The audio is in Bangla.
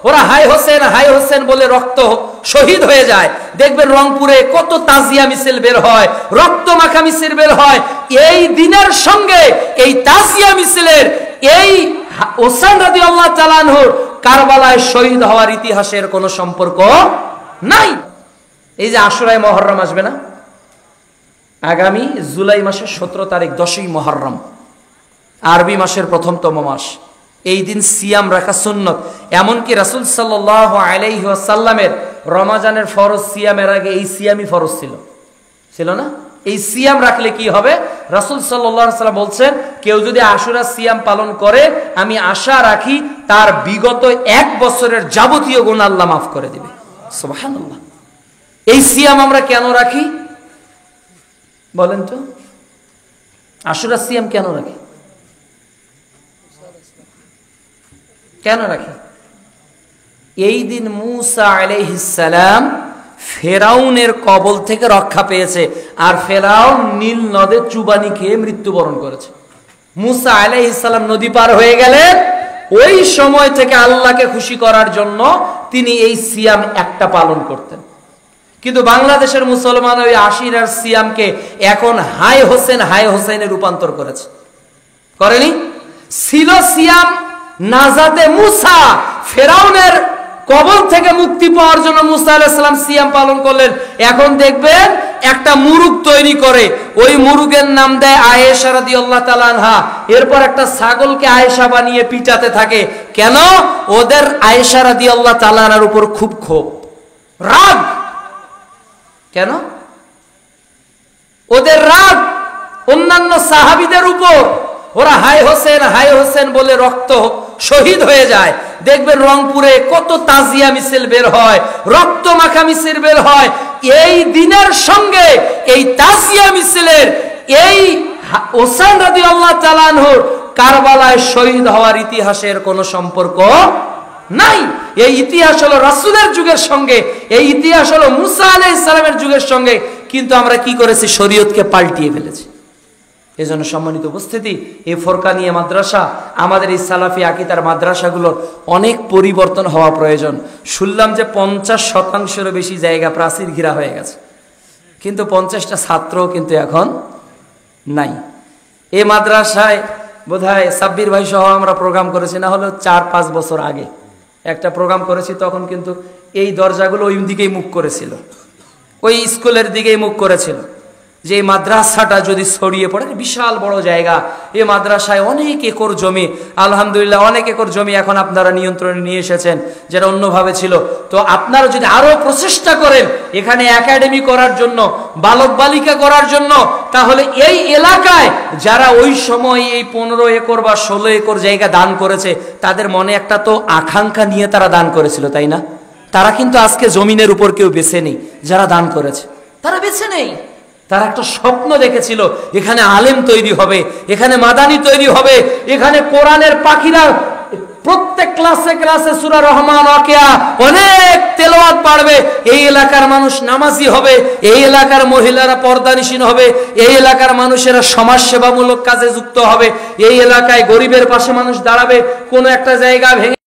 ওরা হাই হোসেন বলে রক্ত শহীদ হয়ে যায়। দেখবেন রংপুরে কত তাজিয়া মিছিল বের হয়, রক্ত মাখা মিছিল বের হয়। এই দিনের সঙ্গে এই তাজিয়া মিছিলের এই হোসেন রাদিয়াল্লাহু তাআলা আনহুর কারবালায় শহীদ হওয়ার ইতিহাসের কোনো সম্পর্ক নাই। এই যে আশুরায়ে মুহররম আসবে না, আগামী জুলাই মাসের 17 তারিখ 10ই মুহররম, আরবি মাসের প্রথমতম মাস। এই দিন সিয়াম রাখা সুন্নত। এমনকি রাসূল সাল্লাল্লাহু আলাইহি ওয়াসাল্লামের রমজানের ফরজ সিয়ামের আগে এই সিয়ামই ফরজ ছিল না? এই সিয়াম রাখলে কি হবে? রাসূল সাল্লাল্লাহু আলাইহি ওয়াসাল্লাম বলছেন, কেউ যদি আশুরা সিয়াম পালন করে, আমি আশা রাখি তার বিগত 1 বছরের যাবতীয় গুনাহ আল্লাহ মাফ করে দিবে। সুবহানাল্লাহ। এই সিয়াম আমরা কেন রাখি বলেন তো? আশুরা সিয়াম কেন রাখি? কেন রাখি? এই দিন মুসা আলাইহিস সালাম ফেরাউনের কবল থেকে রক্ষা পেয়েছে, আর ফেরাউন নীল নদে চুবানি খেয়ে মৃত্যুবরণ করেছে। মুসা আলাইহিস সালাম নদী পার হয়ে গেলেন। ওই সময় থেকে আল্লাহকে খুশি করার জন্য তিনি এই সিয়াম একটা পালন করতেন। কিন্তু বাংলাদেশের মুসলমান ওই আশিরার সিয়ামকে এখন হাই হোসেনে রূপান্তর করেছে। করেনি? ছিল সিয়াম নাজাতে মুসা, ফেরাউনের কবল থেকে মুক্তি পাওয়ার জন্য মুসা আলাইহিস সালাম সিয়াম পালন করলেন। এখন দেখবেন একটা মুরুগ তৈরি করে, ওই মুরুগের নাম দেয় আয়েশা রাদিয়াল্লাহু তাআলা আনহা। এরপর একটা ছাগলকে আয়েশা বানিয়ে পিটাতে থাকে। কেন? ওদের আয়েশা রাদিয়াল্লাহু তাআলা আনহার উপর খুব ক্ষোভ, রাগ। কেন? ওদের রাগ অন্যান্য সাহাবীদের উপর। ওরা হাই হোসেন বলে রক্ত শহীদ হয়ে যায়। দেখবেন রংপুরে কত তাজিয়া মিছিল বের হয়, রক্ত মাখা মিছিল বের হয়। এই দিনের সঙ্গে এই তাজিয়া মিছিলের এই হোসেন রাদিয়াল্লাহু তাআলা আনহুর কারবালায় শহীদ হওয়ার ইতিহাসের কোনো সম্পর্ক নাই। এই ইতিহাস হলো রাসূলের যুগের সঙ্গে, এই ইতিহাস হলো মুসা আলাইহিস সালামের যুগের সঙ্গে। কিন্তু আমরা কি করেছি? শরীয়তকে পাল্টিয়ে ফেলেছি। এজন্য সম্মানিত উপস্থিতি, এই ফোরকানিয়া মাদ্রাসা, আমাদের এই সালাফি আকীদার মাদ্রাসাগুলোর অনেক পরিবর্তন হওয়া প্রয়োজন। শুনলাম যে 50% বেশি জায়গা প্রাচীর ঘেরা হয়ে গেছে, কিন্তু 50টা ছাত্রও কিন্তু এখন নাই। এই মাদ্রাসায় বোধহয় সাব্বির ভাই সহ আমরা প্রোগ্রাম করেছি, না হলেও 4-5 বছর আগে একটা প্রোগ্রাম করেছি। তখন কিন্তু এই দরজাগুলো ওই দিকেই মুখ করেছিল, ওই স্কুলের দিকেই মুখ করেছিল। যে মাদ্রাসাটা যদি ছড়িয়ে পড়ে, বিশাল বড় জায়গা, এই মাদ্রাসায় অনেক একর জমি, আলহামদুলিল্লাহ অনেক একর জমি এখন আপনারা নিয়ন্ত্রণে নিয়ে এসেছেন, যেটা অন্যভাবে ছিল। তো আপনারা যদি আরো প্রচেষ্টা করেন এখানে একাডেমি করার জন্য, বালক বালিকা করার জন্য, তাহলে এই এলাকায় যারা ওই সময় এই 15 একর বা 16 একর জায়গা দান করেছে, তাদের মনে একটা তো আকাঙ্ক্ষা নিয়ে তারা দান করেছিল, তাই না? তারা কিন্তু আজকে জমিনের উপর কেউ বেছে নেই। যারা দান করেছে তারা বেছে নেই, তারা একটা স্বপ্ন দেখেছিল, এখানে আলেম তৈরি হবে, এখানে মাদানি তৈরি হবে, এখানে কোরআনের পাখিরা প্রত্যেক ক্লাসে সূরা রহমান, ওয়াকিয়া অনেক তেলাওয়াত পড়বে, এই এলাকার মানুষ নামাজি হবে, এই এলাকার মহিলারা পর্দানিশীন হবে, এই এলাকার মানুষেরা সমাজসেবামূলক কাজে যুক্ত হবে, এই এলাকায় গরিবের পাশে মানুষ দাঁড়াবে। কোনো একটা জায়গা ভেঙে